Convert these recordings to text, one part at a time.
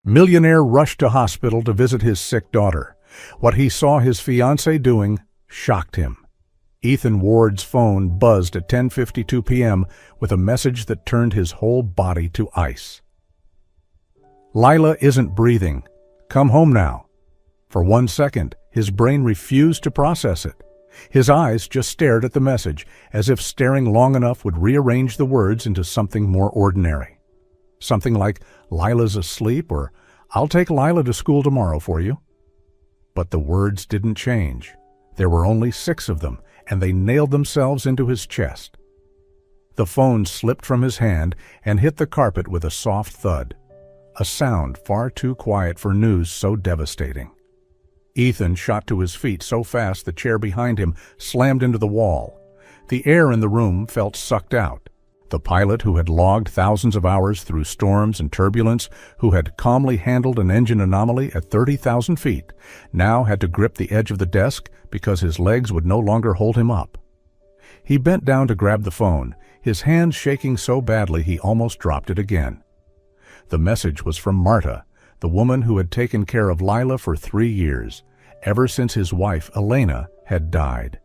Millionaire rushed to hospital to visit his sick daughter. What he saw his fiancée doing shocked him. Ethan Ward's phone buzzed at 10:52 p.m. with a message that turned his whole body to ice. "Lila isn't breathing. Come home now." For 1 second, his brain refused to process it. His eyes just stared at the message, as if staring long enough would rearrange the words into something more ordinary. Something like, "Lila's asleep," or "I'll take Lila to school tomorrow for you." But the words didn't change. There were only 6 of them, and they nailed themselves into his chest. The phone slipped from his hand and hit the carpet with a soft thud, a sound far too quiet for news so devastating. Ethan shot to his feet so fast the chair behind him slammed into the wall. The air in the room felt sucked out. The pilot who had logged thousands of hours through storms and turbulence, who had calmly handled an engine anomaly at 30,000 feet, now had to grip the edge of the desk because his legs would no longer hold him up. He bent down to grab the phone, his hands shaking so badly he almost dropped it again. The message was from Marta, the woman who had taken care of Lila for 3 years, ever since his wife, Elena, had died.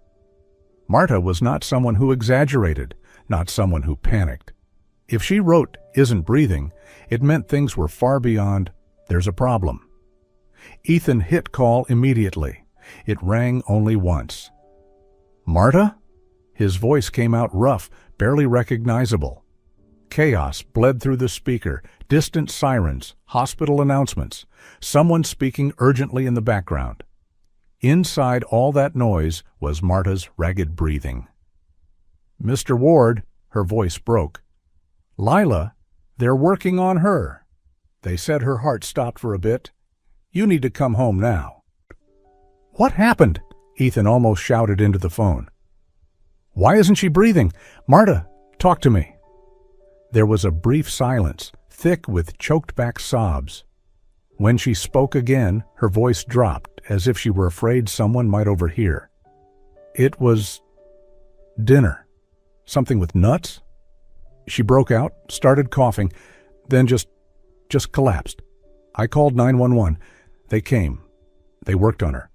Marta was not someone who exaggerated, not someone who panicked. If she wrote, "isn't breathing," it meant things were far beyond, "there's a problem." Ethan hit call immediately. It rang only once. "Marta?" His voice came out rough, barely recognizable. Chaos bled through the speaker, distant sirens, hospital announcements, someone speaking urgently in the background. Inside all that noise was Marta's ragged breathing. "Mr. Ward," her voice broke. "Lila, they're working on her. They said her heart stopped for a bit. You need to come home now." "What happened?" Ethan almost shouted into the phone. "Why isn't she breathing? Marta, talk to me." There was a brief silence, thick with choked-back sobs. When she spoke again, her voice dropped, as if she were afraid someone might overhear. "It was dinner. Something with nuts?" She broke out, started coughing, then just collapsed. "I called 911. They came. They worked on her.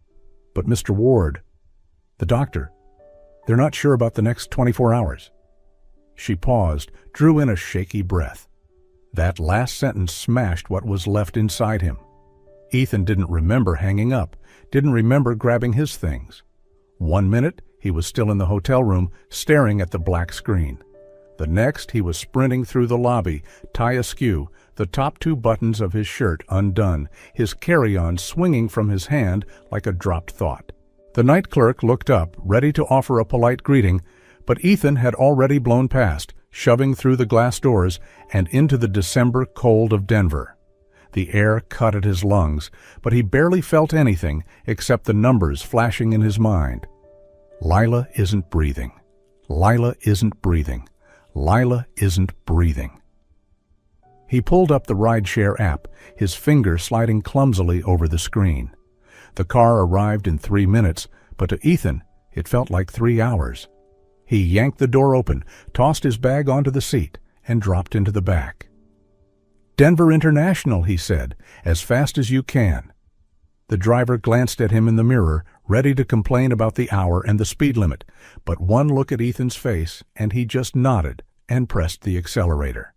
But Mr. Ward, the doctor, they're not sure about the next 24 hours. She paused, drew in a shaky breath. That last sentence smashed what was left inside him. Ethan didn't remember hanging up, didn't remember grabbing his things. 1 minute, he was still in the hotel room, staring at the black screen. The next, he was sprinting through the lobby, tie askew, the top 2 buttons of his shirt undone, his carry-on swinging from his hand like a dropped thought. The night clerk looked up, ready to offer a polite greeting, but Ethan had already blown past, shoving through the glass doors and into the December cold of Denver. The air cut at his lungs, but he barely felt anything except the numbers flashing in his mind. Lila isn't breathing. Lila isn't breathing. Lila isn't breathing. He pulled up the rideshare app, his finger sliding clumsily over the screen. The car arrived in 3 minutes, but to Ethan, it felt like 3 hours. He yanked the door open, tossed his bag onto the seat, and dropped into the back. "Denver International," he said, "as fast as you can." The driver glanced at him in the mirror, ready to complain about the hour and the speed limit, but one look at Ethan's face, and he just nodded and pressed the accelerator.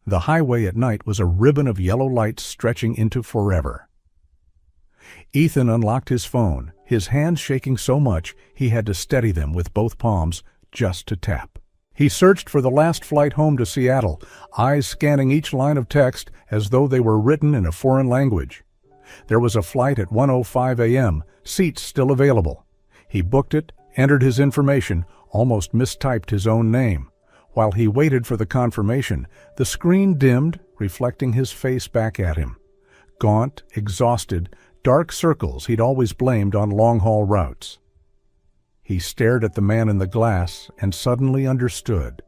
The highway at night was a ribbon of yellow lights stretching into forever. Ethan unlocked his phone, his hands shaking so much he had to steady them with both palms just to tap. He searched for the last flight home to Seattle, eyes scanning each line of text as though they were written in a foreign language. There was a flight at 1:05 a.m., seats still available. He booked it, entered his information, almost mistyped his own name. While he waited for the confirmation, the screen dimmed, reflecting his face back at him. Gaunt, exhausted, dark circles he'd always blamed on long-haul routes. He stared at the man in the glass and suddenly understood.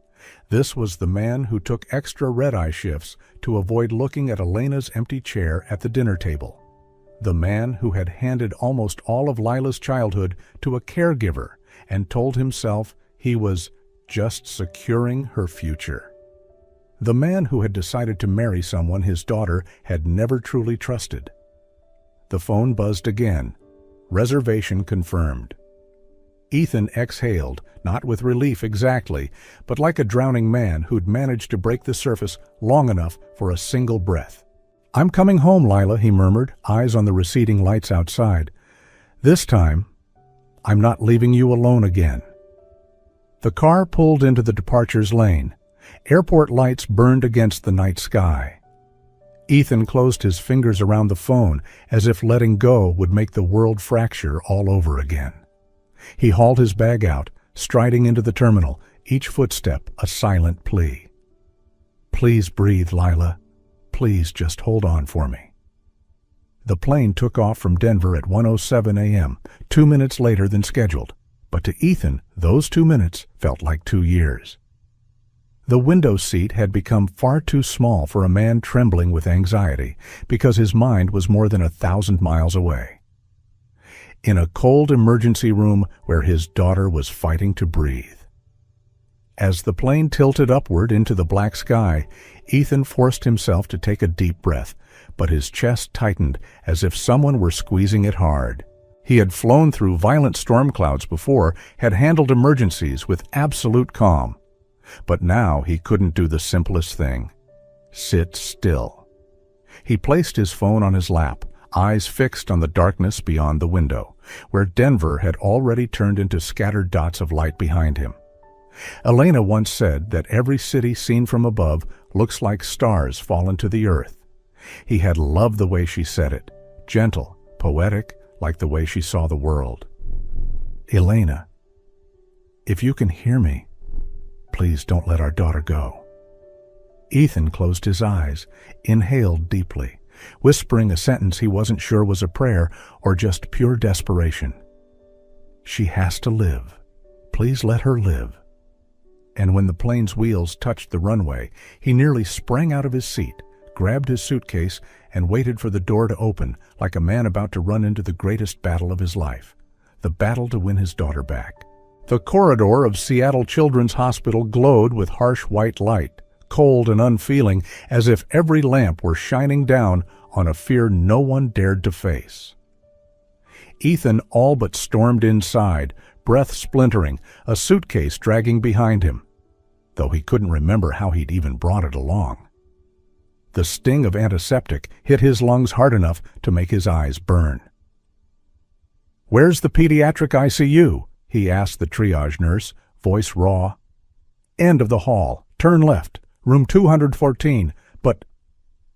This was the man who took extra red-eye shifts to avoid looking at Elena's empty chair at the dinner table. The man who had handed almost all of Lila's childhood to a caregiver and told himself he was just securing her future. The man who had decided to marry someone his daughter had never truly trusted. The phone buzzed again. Reservation confirmed. Ethan exhaled, not with relief exactly, but like a drowning man who'd managed to break the surface long enough for a single breath. "I'm coming home, Lila," he murmured, eyes on the receding lights outside. "This time, I'm not leaving you alone again." The car pulled into the departures lane. Airport lights burned against the night sky. Ethan closed his fingers around the phone as if letting go would make the world fracture all over again. He hauled his bag out, striding into the terminal, each footstep a silent plea. "Please breathe, Lila. Please just hold on for me." The plane took off from Denver at 1:07 a.m., 2 minutes later than scheduled. But to Ethan, those 2 minutes felt like 2 years. The window seat had become far too small for a man trembling with anxiety because his mind was more than 1,000 miles away. In a cold emergency room where his daughter was fighting to breathe. As the plane tilted upward into the black sky, Ethan forced himself to take a deep breath, but his chest tightened as if someone were squeezing it hard. He had flown through violent storm clouds before, had handled emergencies with absolute calm. But now he couldn't do the simplest thing: sit still. He placed his phone on his lap, eyes fixed on the darkness beyond the window, where Denver had already turned into scattered dots of light behind him. Elena once said that every city seen from above looks like stars fallen to the earth. He had loved the way she said it, gentle, poetic, like the way she saw the world. "Elena, if you can hear me, please don't let our daughter go." Ethan closed his eyes, inhaled deeply, whispering a sentence he wasn't sure was a prayer or just pure desperation. "She has to live. Please let her live." And when the plane's wheels touched the runway, he nearly sprang out of his seat, grabbed his suitcase, and waited for the door to open, like a man about to run into the greatest battle of his life, the battle to win his daughter back. The corridor of Seattle Children's Hospital glowed with harsh white light, cold and unfeeling, as if every lamp were shining down on a fear no one dared to face. Ethan all but stormed inside, breath splintering, a suitcase dragging behind him, though he couldn't remember how he'd even brought it along. The sting of antiseptic hit his lungs hard enough to make his eyes burn. "Where's the pediatric ICU?" he asked the triage nurse, voice raw. "End of the hall. Turn left. Room 214. But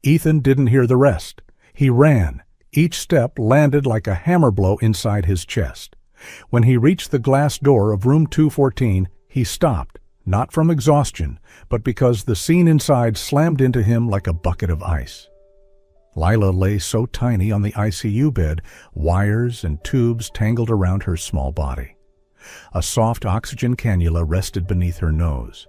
Ethan didn't hear the rest. He ran. Each step landed like a hammer blow inside his chest. When he reached the glass door of room 214, he stopped, not from exhaustion, but because the scene inside slammed into him like a bucket of ice. Lila lay so tiny on the ICU bed, wires and tubes tangled around her small body. A soft oxygen cannula rested beneath her nose.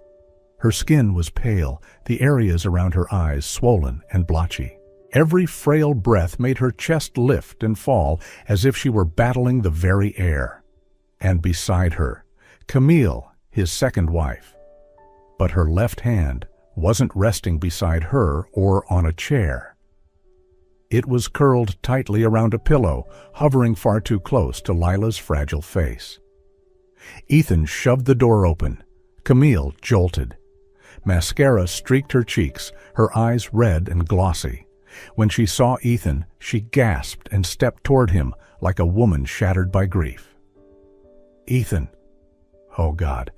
Her skin was pale, the areas around her eyes swollen and blotchy. Every frail breath made her chest lift and fall as if she were battling the very air. And beside her, Camille, his second wife. But her left hand wasn't resting beside her or on a chair. It was curled tightly around a pillow, hovering far too close to Lila's fragile face. Ethan shoved the door open. Camille jolted. Mascara streaked her cheeks, her eyes red and glossy. When she saw Ethan, she gasped and stepped toward him like a woman shattered by grief. "Ethan." Oh God,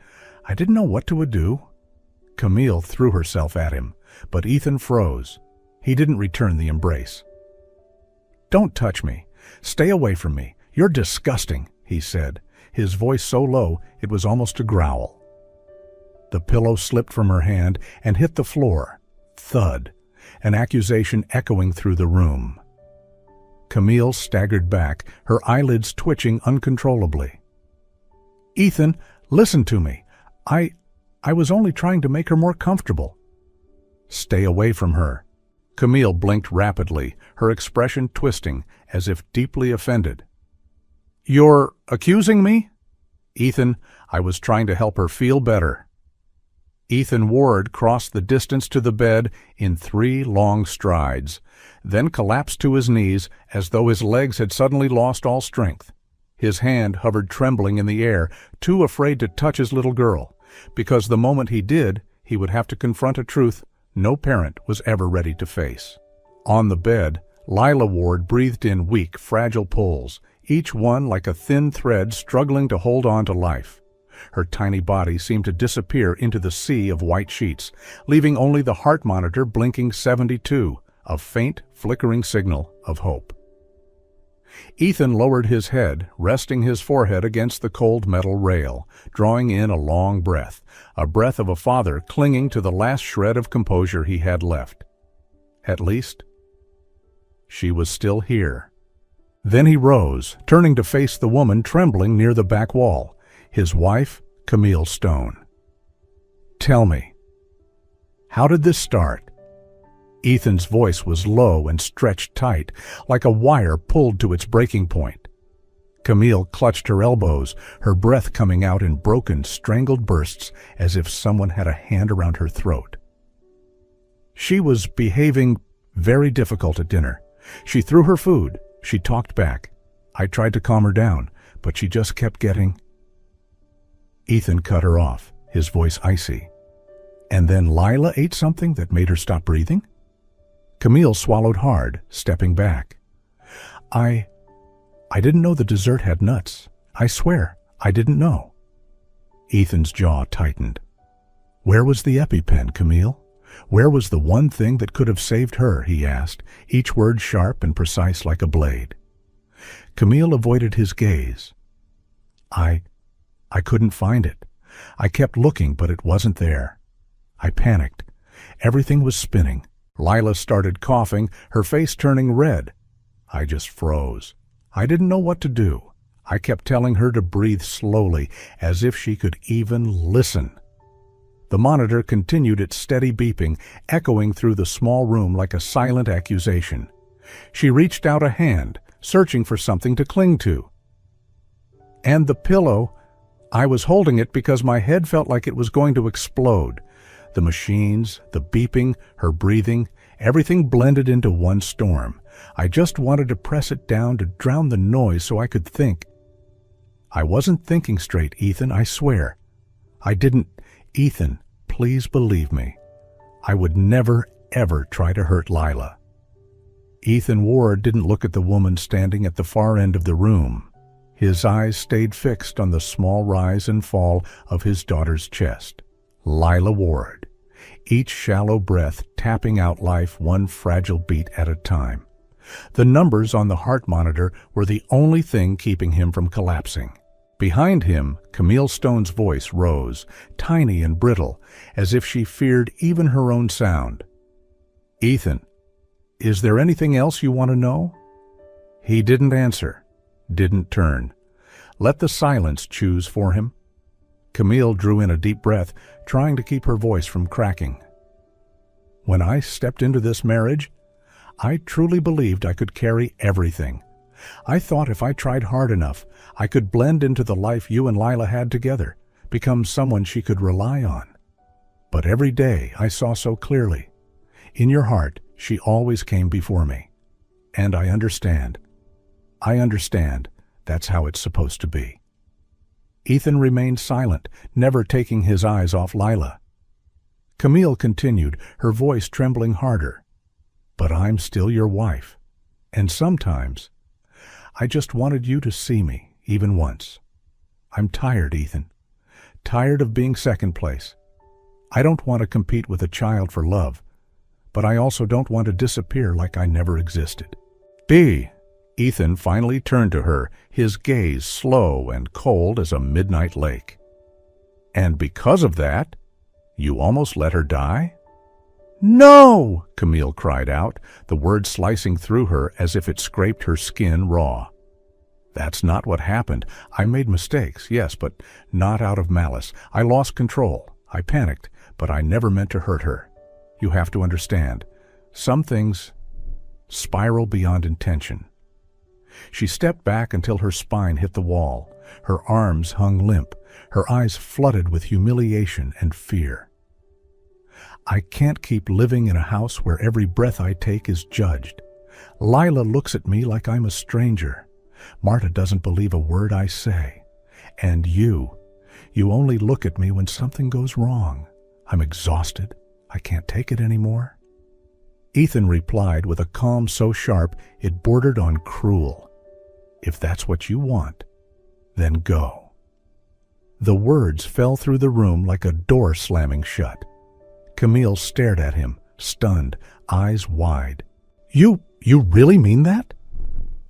I didn't know what to do. Camille threw herself at him, but Ethan froze. He didn't return the embrace. "Don't touch me. Stay away from me. You're disgusting," he said, his voice so low it was almost a growl. The pillow slipped from her hand and hit the floor. Thud, an accusation echoing through the room. Camille staggered back, her eyelids twitching uncontrollably. "Ethan, listen to me. I was only trying to make her more comfortable." "Stay away from her." Camille blinked rapidly, her expression twisting, as if deeply offended. "You're accusing me?" "Ethan, I was trying to help her feel better." Ethan Ward crossed the distance to the bed in 3 long strides, then collapsed to his knees as though his legs had suddenly lost all strength. His hand hovered trembling in the air, too afraid to touch his little girl, because the moment he did, he would have to confront a truth no parent was ever ready to face. On the bed, Lila Ward breathed in weak, fragile pulls, each one like a thin thread struggling to hold on to life. Her tiny body seemed to disappear into the sea of white sheets, leaving only the heart monitor blinking 72, a faint, flickering signal of hope. Ethan lowered his head, resting his forehead against the cold metal rail, drawing in a long breath, a breath of a father clinging to the last shred of composure he had left. At least, she was still here. Then he rose, turning to face the woman trembling near the back wall, his wife, Camille Stone. "Tell me, how did this start?" Ethan's voice was low and stretched tight, like a wire pulled to its breaking point. Camille clutched her elbows, her breath coming out in broken, strangled bursts as if someone had a hand around her throat. She was behaving very difficult at dinner. She threw her food. She talked back. I tried to calm her down, but she just kept getting... Ethan cut her off, his voice icy. And then Lila ate something that made her stop breathing? Camille swallowed hard, stepping back. I didn't know the dessert had nuts. I swear, I didn't know. Ethan's jaw tightened. Where was the EpiPen, Camille? Where was the one thing that could have saved her, he asked, each word sharp and precise like a blade. Camille avoided his gaze. I couldn't find it. I kept looking, but it wasn't there. I panicked. Everything was spinning. Lila started coughing, her face turning red. I just froze. I didn't know what to do. I kept telling her to breathe slowly, as if she could even listen. The monitor continued its steady beeping, echoing through the small room like a silent accusation. She reached out a hand, searching for something to cling to. And the pillow, I was holding it because my head felt like it was going to explode. The machines, the beeping, her breathing, everything blended into one storm. I just wanted to press it down to drown the noise so I could think. I wasn't thinking straight, Ethan, I swear. I didn't... Ethan, please believe me. I would never, ever try to hurt Lila. Ethan Ward didn't look at the woman standing at the far end of the room. His eyes stayed fixed on the small rise and fall of his daughter's chest. Lila Ward, each shallow breath tapping out life one fragile beat at a time. The numbers on the heart monitor were the only thing keeping him from collapsing. Behind him, Camille Stone's voice rose, tiny and brittle, as if she feared even her own sound. "Ethan, is there anything else you want to know?" He didn't answer, didn't turn. Let the silence choose for him. Camille drew in a deep breath, trying to keep her voice from cracking. When I stepped into this marriage, I truly believed I could carry everything. I thought if I tried hard enough, I could blend into the life you and Lila had together, become someone she could rely on. But every day I saw so clearly. In your heart, she always came before me. And I understand. I understand. That's how it's supposed to be. Ethan remained silent, never taking his eyes off Lila. Camille continued, her voice trembling harder. But I'm still your wife. And sometimes, I just wanted you to see me, even once. I'm tired, Ethan. Tired of being second place. I don't want to compete with a child for love, but I also don't want to disappear like I never existed. Ethan finally turned to her, his gaze slow and cold as a midnight lake. And because of that, you almost let her die? No! Camille cried out, the word slicing through her as if it scraped her skin raw. That's not what happened. I made mistakes, yes, but not out of malice. I lost control. I panicked, but I never meant to hurt her. You have to understand. Some things spiral beyond intention. She stepped back until her spine hit the wall. Her arms hung limp, her eyes flooded with humiliation and fear. I can't keep living in a house where every breath I take is judged. Lila looks at me like I'm a stranger. Marta doesn't believe a word I say. And you only look at me when something goes wrong. I'm exhausted. I can't take it anymore." Ethan replied with a calm so sharp it bordered on cruel. "If that's what you want, then go." The words fell through the room like a door slamming shut. Camille stared at him, stunned, eyes wide. You really mean that?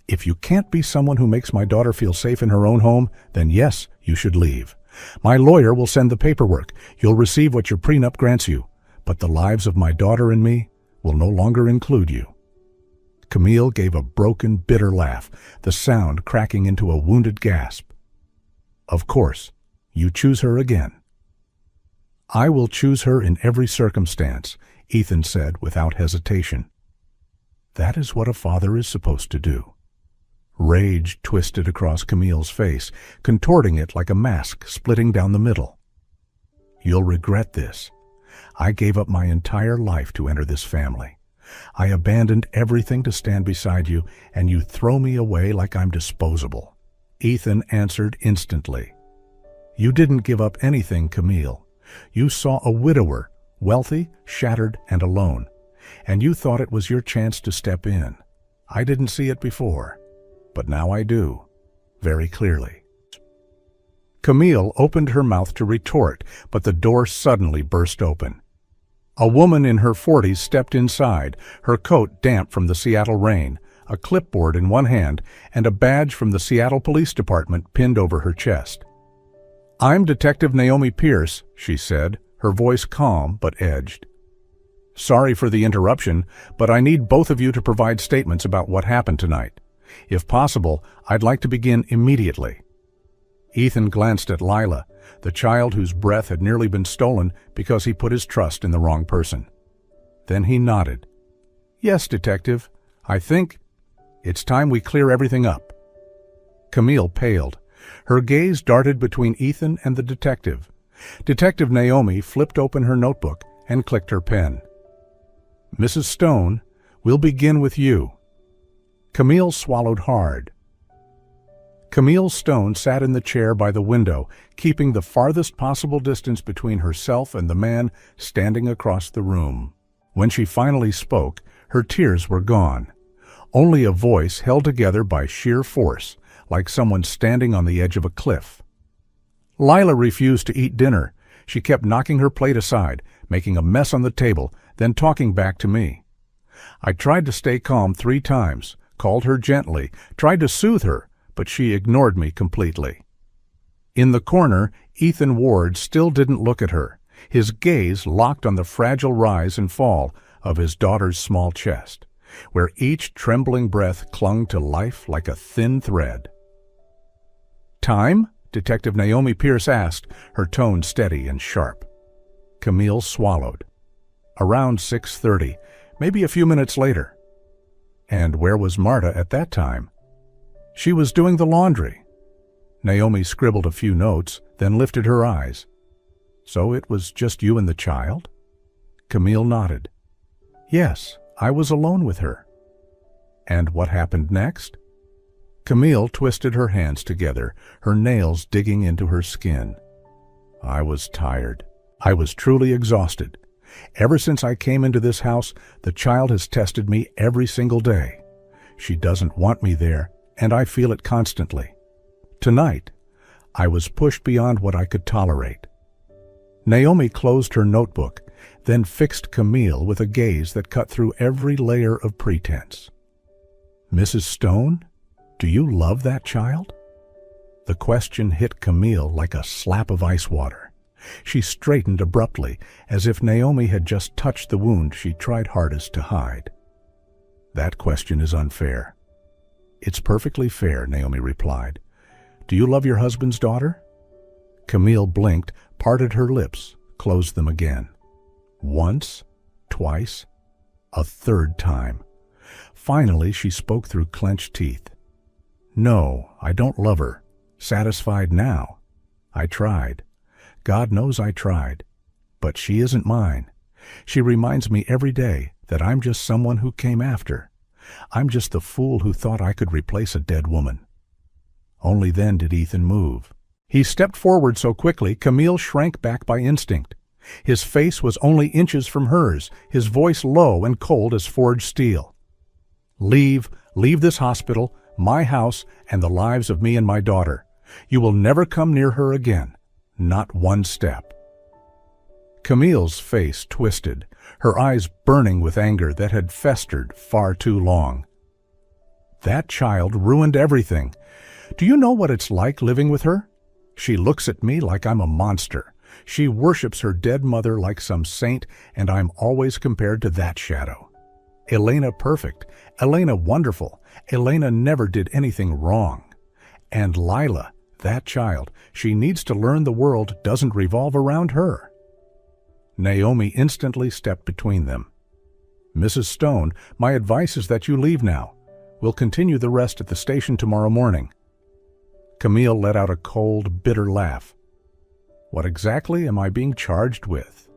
If you can't be someone who makes my daughter feel safe in her own home, then yes, you should leave. My lawyer will send the paperwork. You'll receive what your prenup grants you. But the lives of my daughter and me will no longer include you." Camille gave a broken, bitter laugh, the sound cracking into a wounded gasp. "Of course, you choose her again." "I will choose her in every circumstance," Ethan said without hesitation. That is what a father is supposed to do. Rage twisted across Camille's face, contorting it like a mask splitting down the middle. "You'll regret this. I gave up my entire life to enter this family. I abandoned everything to stand beside you, and you throw me away like I'm disposable." Ethan answered instantly. "You didn't give up anything, Camille. You saw a widower, wealthy, shattered, and alone, and you thought it was your chance to step in. I didn't see it before, but now I do, very clearly." Camille opened her mouth to retort, but the door suddenly burst open. A woman in her 40s stepped inside, her coat damp from the Seattle rain, a clipboard in one hand, and a badge from the Seattle Police Department pinned over her chest. "I'm Detective Naomi Pierce," she said, her voice calm but edged. "Sorry for the interruption, but I need both of you to provide statements about what happened tonight. If possible, I'd like to begin immediately." Ethan glanced at Lila, the child whose breath had nearly been stolen because he put his trust in the wrong person. Then he nodded. "Yes, Detective, I think it's time we clear everything up." Camille paled. Her gaze darted between Ethan and the detective. Detective Naomi flipped open her notebook and clicked her pen. "Mrs. Stone, we'll begin with you." Camille swallowed hard. Camille Stone sat in the chair by the window, keeping the farthest possible distance between herself and the man standing across the room. When she finally spoke, her tears were gone. Only a voice held together by sheer force, like someone standing on the edge of a cliff. Lila refused to eat dinner. She kept knocking her plate aside, making a mess on the table, then talking back to me. I tried to stay calm 3 times, called her gently, tried to soothe her, but she ignored me completely. In the corner, Ethan Ward still didn't look at her, his gaze locked on the fragile rise and fall of his daughter's small chest, where each trembling breath clung to life like a thin thread. "Time?" Detective Naomi Pierce asked, her tone steady and sharp. Camille swallowed. "Around 6:30, maybe a few minutes later." "And where was Marta at that time?" "She was doing the laundry." Naomi scribbled a few notes, then lifted her eyes. "So it was just you and the child?" Camille nodded. "Yes, I was alone with her." "And what happened next?" Camille twisted her hands together, her nails digging into her skin. "I was tired. I was truly exhausted. Ever since I came into this house, the child has tested me every single day. She doesn't want me there, and I feel it constantly. Tonight, I was pushed beyond what I could tolerate." Naomi closed her notebook, then fixed Camille with a gaze that cut through every layer of pretense. "Mrs. Stone, do you love that child?" The question hit Camille like a slap of ice water. She straightened abruptly, as if Naomi had just touched the wound she tried hardest to hide. "That question is unfair." "It's perfectly fair," Naomi replied. "Do you love your husband's daughter?" Camille blinked, parted her lips, closed them again. Once, twice, a 3rd time. Finally, she spoke through clenched teeth. "No, I don't love her. Satisfied now. I tried. God knows I tried. But she isn't mine. She reminds me every day that I'm just someone who came after. I'm just the fool who thought I could replace a dead woman." Only then did Ethan move. He stepped forward so quickly, Camille shrank back by instinct. His face was only inches from hers, his voice low and cold as forged steel. Leave this hospital, my house, and the lives of me and my daughter. You will never come near her again. Not one step." Camille's face twisted, her eyes burning with anger that had festered far too long. "That child ruined everything. Do you know what it's like living with her? She looks at me like I'm a monster. She worships her dead mother like some saint, and I'm always compared to that shadow. Elena perfect, Elena wonderful, Elena never did anything wrong. And Lila, that child, she needs to learn the world doesn't revolve around her." Naomi instantly stepped between them. "Mrs. Stone, my advice is that you leave now. We'll continue the rest at the station tomorrow morning." Camille let out a cold, bitter laugh. "What exactly am I being charged with?"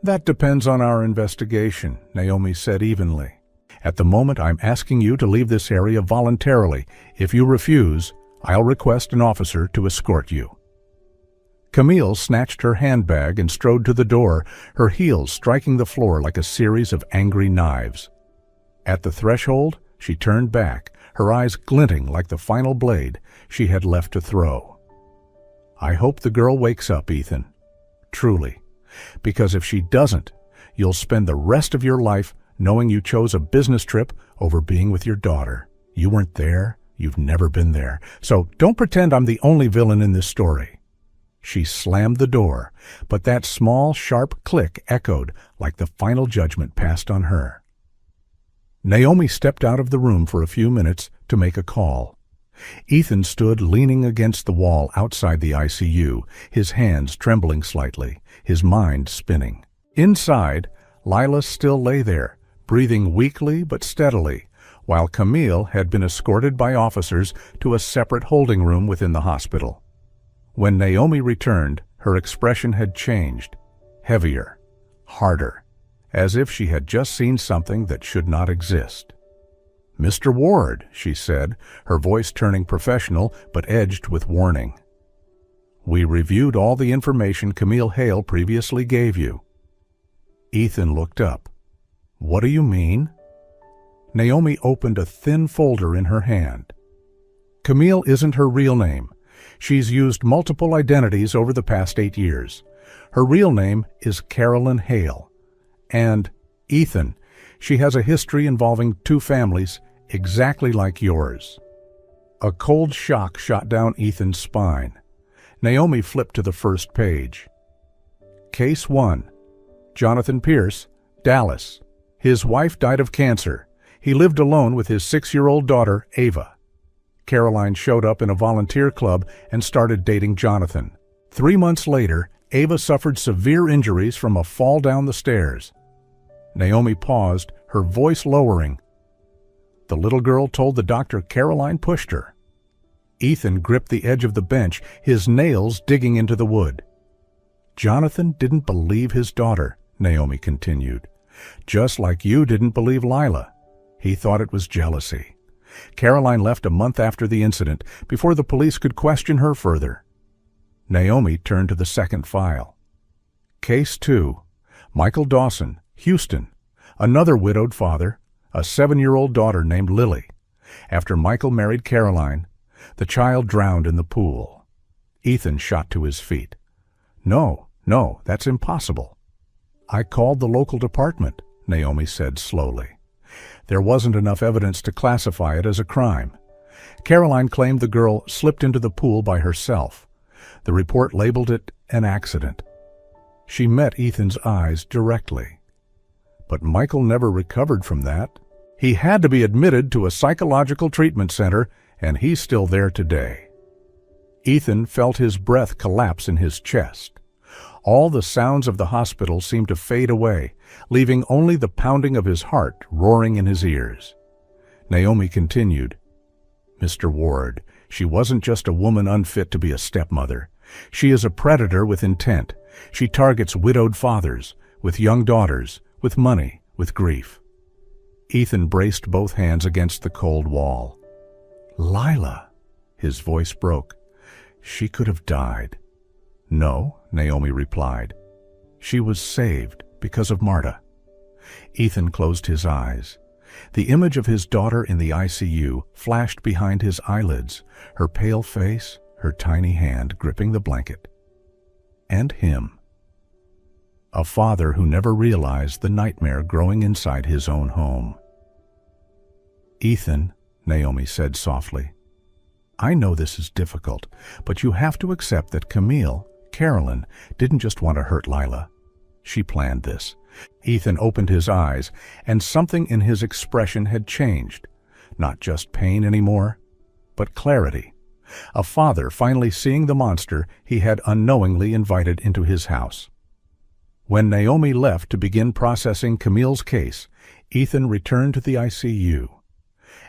"That depends on our investigation," Naomi said evenly. "At the moment, I'm asking you to leave this area voluntarily. If you refuse, I'll request an officer to escort you." Camille snatched her handbag and strode to the door, her heels striking the floor like a series of angry knives. At the threshold, she turned back, her eyes glinting like the final blade she had left to throw. "I hope the girl wakes up, Ethan. Truly. Because if she doesn't, you'll spend the rest of your life knowing you chose a business trip over being with your daughter. You weren't there. You've never been there. So don't pretend I'm the only villain in this story." She slammed the door, but that small, sharp click echoed like the final judgment passed on her. Naomi stepped out of the room for a few minutes to make a call. Ethan stood leaning against the wall outside the ICU, his hands trembling slightly, his mind spinning. Inside, Lila still lay there, breathing weakly but steadily, while Camille had been escorted by officers to a separate holding room within the hospital. When Naomi returned, her expression had changed, heavier, harder, as if she had just seen something that should not exist. "Mr. Ward," she said, her voice turning professional but edged with warning. "We reviewed all the information Camille Hale previously gave you." Ethan looked up. "What do you mean?" Naomi opened a thin folder in her hand. "Camille isn't her real name. She's used multiple identities over the past 8 years. Her real name is Carolyn Hale. And, Ethan, she has a history involving 2 families exactly like yours." A cold shock shot down Ethan's spine. Naomi flipped to the first page. Case 1. Jonathan Pierce, Dallas. His wife died of cancer. He lived alone with his 6-year-old daughter, Ava. Caroline showed up in a volunteer club and started dating Jonathan. 3 months later, Ava suffered severe injuries from a fall down the stairs. Naomi paused, her voice lowering. The little girl told the doctor Caroline pushed her. Ethan gripped the edge of the bench, his nails digging into the wood. Jonathan didn't believe his daughter, Naomi continued. Just like you didn't believe Lila. He thought it was jealousy. Caroline left a month after the incident, before the police could question her further. Naomi turned to the second file. Case 2. Michael Dawson, Houston. Another widowed father, a 7-year-old daughter named Lily. After Michael married Caroline, the child drowned in the pool. Ethan shot to his feet. No, that's impossible. I called the local department, Naomi said slowly. There wasn't enough evidence to classify it as a crime. Caroline claimed the girl slipped into the pool by herself. The report labeled it an accident. She met Ethan's eyes directly. But Michael never recovered from that. He had to be admitted to a psychological treatment center, and he's still there today. Ethan felt his breath collapse in his chest. All the sounds of the hospital seemed to fade away, leaving only the pounding of his heart roaring in his ears. Naomi continued, Mr. Ward, she wasn't just a woman unfit to be a stepmother. She is a predator with intent. She targets widowed fathers, with young daughters, with money, with grief. Ethan braced both hands against the cold wall. "Lila," his voice broke. "She could have died." "No," Naomi replied. "She was saved because of Marta." Ethan closed his eyes. The image of his daughter in the ICU flashed behind his eyelids, her pale face, her tiny hand gripping the blanket. And him. A father who never realized the nightmare growing inside his own home. "Ethan," Naomi said softly, "I know this is difficult, but you have to accept that Camille, Carolyn, didn't just want to hurt Lila. She planned this." Ethan opened his eyes, and something in his expression had changed. Not just pain anymore, but clarity. A father finally seeing the monster he had unknowingly invited into his house. When Naomi left to begin processing Camille's case, Ethan returned to the ICU.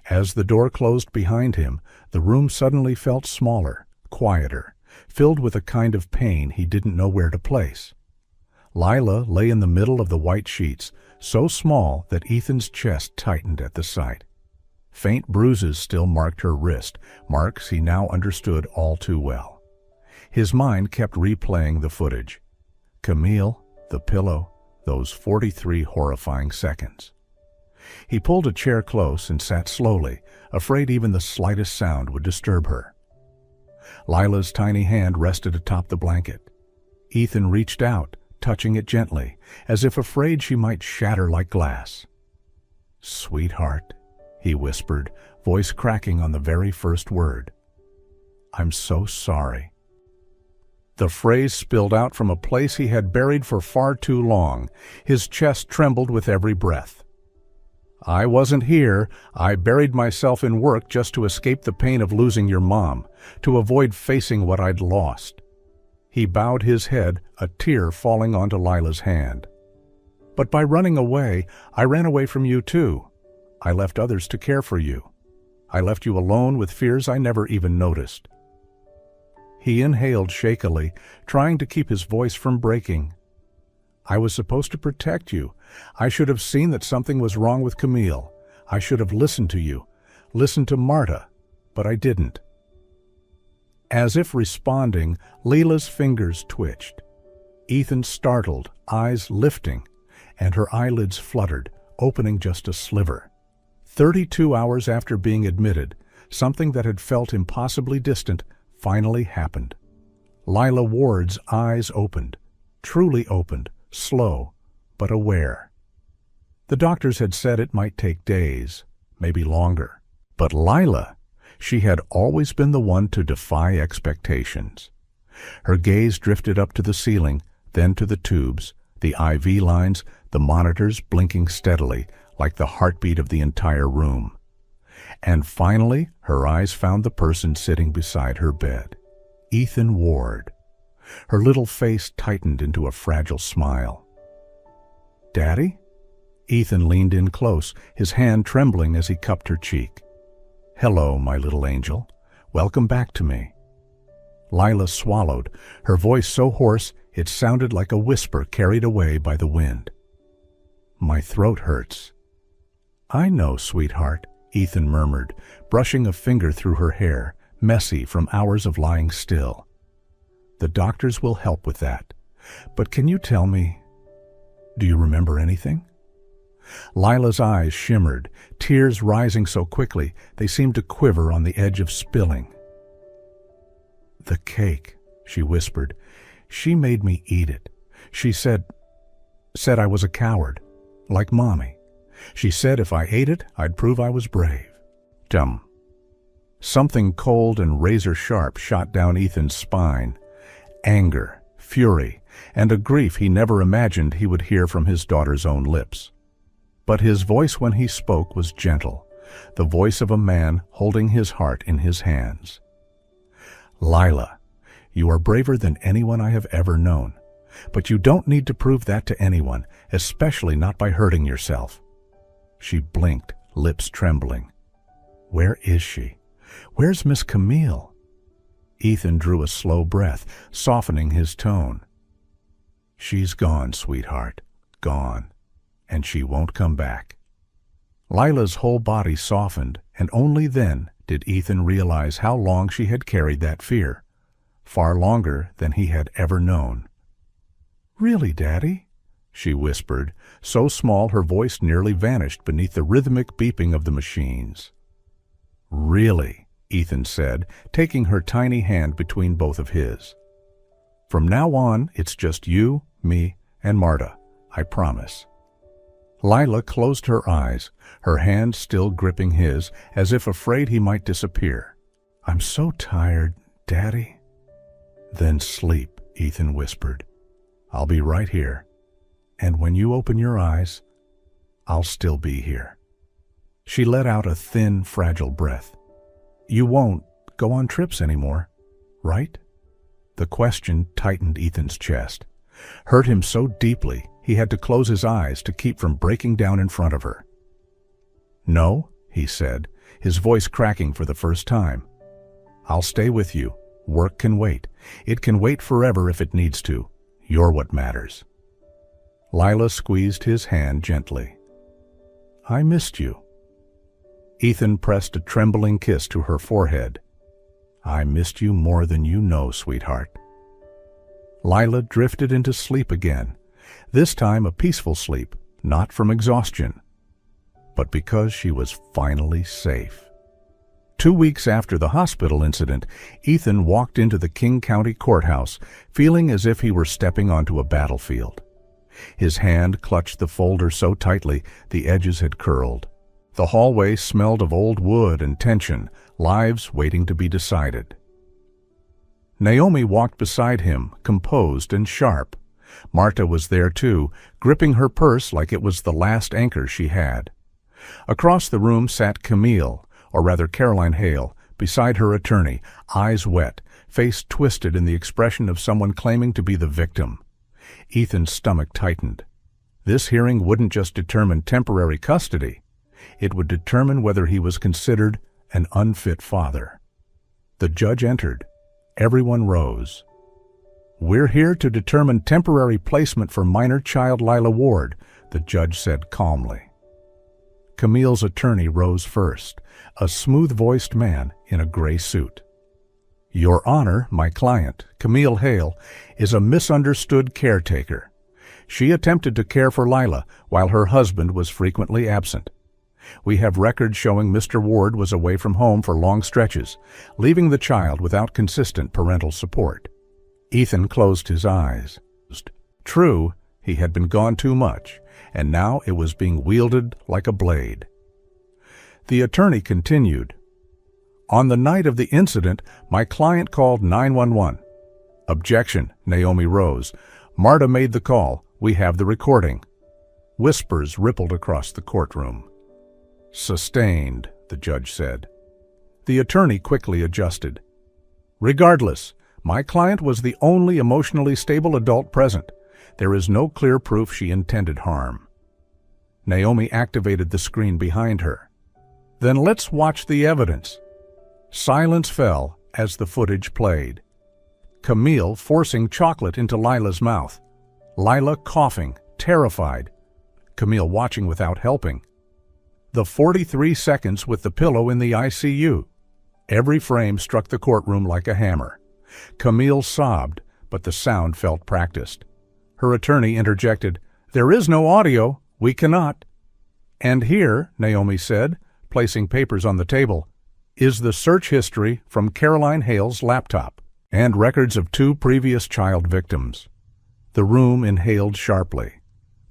As the door closed behind him, the room suddenly felt smaller, quieter, filled with a kind of pain he didn't know where to place. Lila lay in the middle of the white sheets, so small that Ethan's chest tightened at the sight. Faint bruises still marked her wrist, marks he now understood all too well. His mind kept replaying the footage. Camille, the pillow, those 43 horrifying seconds. He pulled a chair close and sat slowly, afraid even the slightest sound would disturb her. Lila's tiny hand rested atop the blanket. Ethan reached out, touching it gently, as if afraid she might shatter like glass. "Sweetheart," he whispered, voice cracking on the very first word. "I'm so sorry." The phrase spilled out from a place he had buried for far too long. His chest trembled with every breath. "I wasn't here. I buried myself in work just to escape the pain of losing your mom, to avoid facing what I'd lost." He bowed his head, a tear falling onto Lila's hand. "But by running away, I ran away from you too. I left others to care for you. I left you alone with fears I never even noticed." He inhaled shakily, trying to keep his voice from breaking. "I was supposed to protect you. I should have seen that something was wrong with Camille. I should have listened to you, listened to Marta, but I didn't." As if responding, Lila's fingers twitched. Ethan startled, eyes lifting, and her eyelids fluttered, opening just a sliver. 32 hours after being admitted, something that had felt impossibly distant finally happened. Lila Ward's eyes opened, truly opened, slow, but aware. The doctors had said it might take days, maybe longer. But Lila, she had always been the one to defy expectations. Her gaze drifted up to the ceiling, then to the tubes, the IV lines, the monitors blinking steadily, like the heartbeat of the entire room. And finally, her eyes found the person sitting beside her bed. Ethan Ward. Her little face tightened into a fragile smile. "Daddy?" Ethan leaned in close, his hand trembling as he cupped her cheek. "Hello, my little angel. Welcome back to me." Lila swallowed, her voice so hoarse it sounded like a whisper carried away by the wind. "My throat hurts." "I know, sweetheart," Ethan murmured, brushing a finger through her hair, messy from hours of lying still. "The doctors will help with that. But can you tell me, do you remember anything?" Lila's eyes shimmered, tears rising so quickly they seemed to quiver on the edge of spilling. "The cake," she whispered. "She made me eat it. She said I was a coward, like Mommy. She said if I ate it, I'd prove I was brave." Dumb. Something cold and razor-sharp shot down Ethan's spine. Anger, fury, and a grief he never imagined he would hear from his daughter's own lips. But his voice when he spoke was gentle, the voice of a man holding his heart in his hands. "Lila, you are braver than anyone I have ever known, but you don't need to prove that to anyone, especially not by hurting yourself." She blinked, lips trembling. "Where is she? Where's Miss Camille?" Ethan drew a slow breath, softening his tone. "She's gone, sweetheart. gone, and she won't come back. Lila's whole body softened, and only then did Ethan realize how long she had carried that fear, far longer than he had ever known. "Really, Daddy?" she whispered, so small her voice nearly vanished beneath the rhythmic beeping of the machines. "Really," Ethan said, taking her tiny hand between both of his. "From now on, it's just you, me, and Marta, I promise." Lila closed her eyes, her hand still gripping his, as if afraid he might disappear. "I'm so tired, Daddy." "Then sleep," Ethan whispered. "I'll be right here. And when you open your eyes, I'll still be here." She let out a thin, fragile breath. "You won't go on trips anymore, right?" The question tightened Ethan's chest, hurt him so deeply he had to close his eyes to keep from breaking down in front of her. "No," he said, his voice cracking for the first time. "I'll stay with you. Work can wait. It can wait forever if it needs to. You're what matters." Lila squeezed his hand gently. "I missed you." Ethan pressed a trembling kiss to her forehead. "I missed you more than you know, sweetheart." Lila drifted into sleep again, this time a peaceful sleep, not from exhaustion, but because she was finally safe. 2 weeks after the hospital incident, Ethan walked into the King County Courthouse, feeling as if he were stepping onto a battlefield. His hand clutched the folder so tightly the edges had curled. The hallway smelled of old wood and tension, lives waiting to be decided. Naomi walked beside him, composed and sharp. Marta was there too, gripping her purse like it was the last anchor she had. Across the room sat Camille, or rather Caroline Hale, beside her attorney, eyes wet, face twisted in the expression of someone claiming to be the victim. Ethan's stomach tightened. This hearing wouldn't just determine temporary custody. It would determine whether he was considered an unfit father. The judge entered. Everyone rose. "We're here to determine temporary placement for minor child Lila Ward," the judge said calmly. Camille's attorney rose first, a smooth-voiced man in a gray suit. "Your Honor, my client, Camille Hale, is a misunderstood caretaker. She attempted to care for Lila while her husband was frequently absent. We have records showing Mr. Ward was away from home for long stretches, leaving the child without consistent parental support." Ethan closed his eyes. True, he had been gone too much, and now it was being wielded like a blade. The attorney continued. "On the night of the incident, my client called 911. "Objection," Naomi rose. "Marta made the call. We have the recording." Whispers rippled across the courtroom. "Sustained," the judge said. The attorney quickly adjusted. "Regardless, my client was the only emotionally stable adult present. There is no clear proof she intended harm." Naomi activated the screen behind her. "Then let's watch the evidence." Silence fell as the footage played. Camille forcing chocolate into Lila's mouth. Lila coughing, terrified. Camille watching without helping. The 43 seconds with the pillow in the ICU. Every frame struck the courtroom like a hammer. Camille sobbed, but the sound felt practiced. Her attorney interjected, "There is no audio. We cannot." "And here," Naomi said, placing papers on the table, "is the search history from Caroline Hale's laptop, and records of 2 previous child victims." The room inhaled sharply.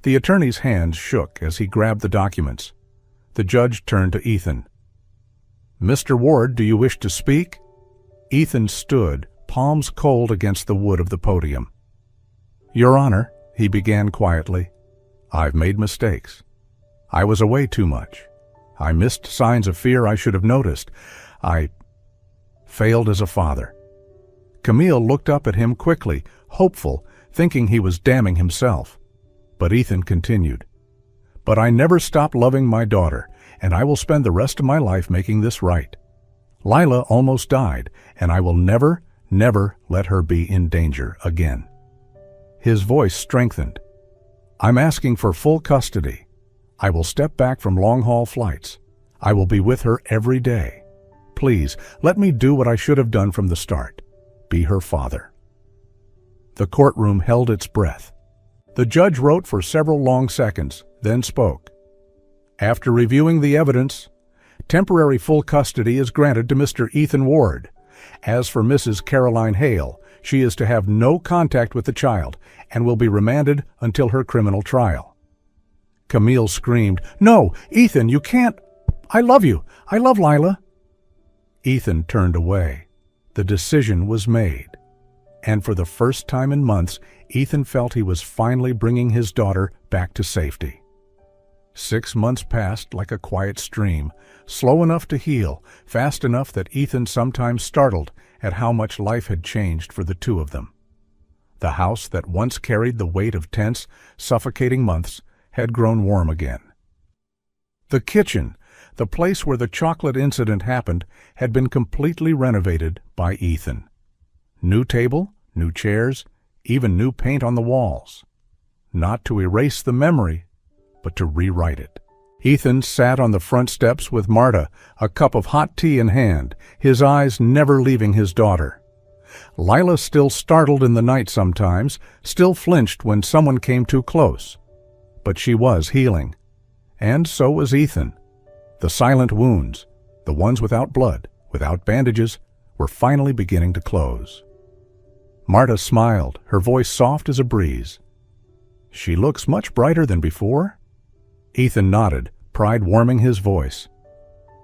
The attorney's hands shook as he grabbed the documents. The judge turned to Ethan. "Mr. Ward, do you wish to speak?" Ethan stood, palms cold against the wood of the podium. "Your Honor," he began quietly, "I've made mistakes. I was away too much. I missed signs of fear I should have noticed. I failed as a father." Camille looked up at him quickly, hopeful, thinking he was damning himself. But Ethan continued, "But I never stopped loving my daughter, and I will spend the rest of my life making this right. Lila almost died, and I will never, never let her be in danger again." His voice strengthened. I'm asking for full custody. I will step back from long-haul flights. I will be with her every day. Please, let me do what I should have done from the start. Be her father." The courtroom held its breath. The judge wrote for several long seconds, then spoke. "After reviewing the evidence, temporary full custody is granted to Mr. Ethan Ward. As for Mrs. Caroline Hale, she is to have no contact with the child and will be remanded until her criminal trial." Camille screamed, "No, Ethan, you can't! I love you! I love Lila!" Ethan turned away. The decision was made. And for the first time in months, Ethan felt he was finally bringing his daughter back to safety. 6 months passed like a quiet stream, slow enough to heal, fast enough that Ethan sometimes startled at how much life had changed for the two of them. The house that once carried the weight of tense, suffocating months had grown warm again. The kitchen, the place where the chocolate incident happened, had been completely renovated by Ethan. New table, new chairs, even new paint on the walls. Not to erase the memory, but to rewrite it. Ethan sat on the front steps with Marta, a cup of hot tea in hand, his eyes never leaving his daughter. Lila still startled in the night sometimes, still flinched when someone came too close. But she was healing. And so was Ethan. The silent wounds, the ones without blood, without bandages, were finally beginning to close. Marta smiled, her voice soft as a breeze. "She looks much brighter than before?" Ethan nodded, pride warming his voice.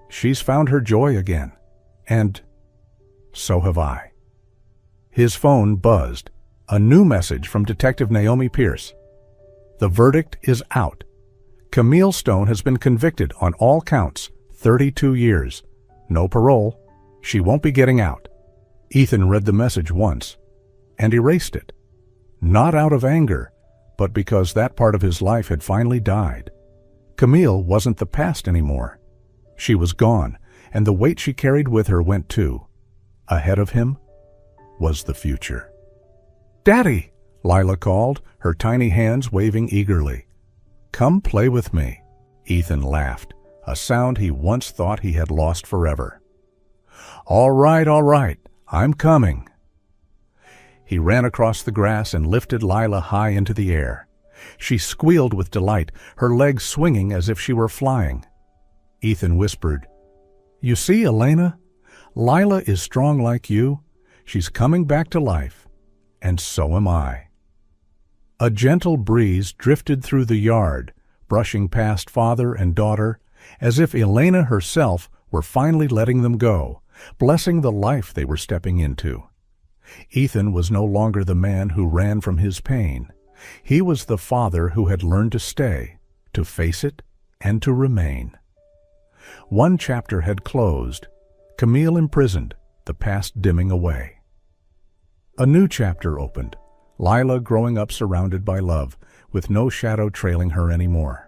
"She's found her joy again. And so have I." His phone buzzed. A new message from Detective Naomi Pierce. "The verdict is out. Camille Stone has been convicted on all counts, 32 years. No parole. She won't be getting out." Ethan read the message once and erased it. Not out of anger, but because that part of his life had finally died. Camille wasn't the past anymore. She was gone, and the weight she carried with her went too. Ahead of him was the future. "Daddy!" Lila called, her tiny hands waving eagerly. "Come play with me." Ethan laughed, a sound he once thought he had lost forever. All right, I'm coming." He ran across the grass and lifted Lila high into the air. She squealed with delight, her legs swinging as if she were flying. Ethan whispered, "You see, Elena, Lila is strong like you. She's coming back to life, and so am I." A gentle breeze drifted through the yard, brushing past father and daughter, as if Elena herself were finally letting them go, blessing the life they were stepping into. Ethan was no longer the man who ran from his pain. He was the father who had learned to stay, to face it, and to remain. One chapter had closed, Camille imprisoned, the past dimming away. A new chapter opened, Lila growing up surrounded by love, with no shadow trailing her anymore.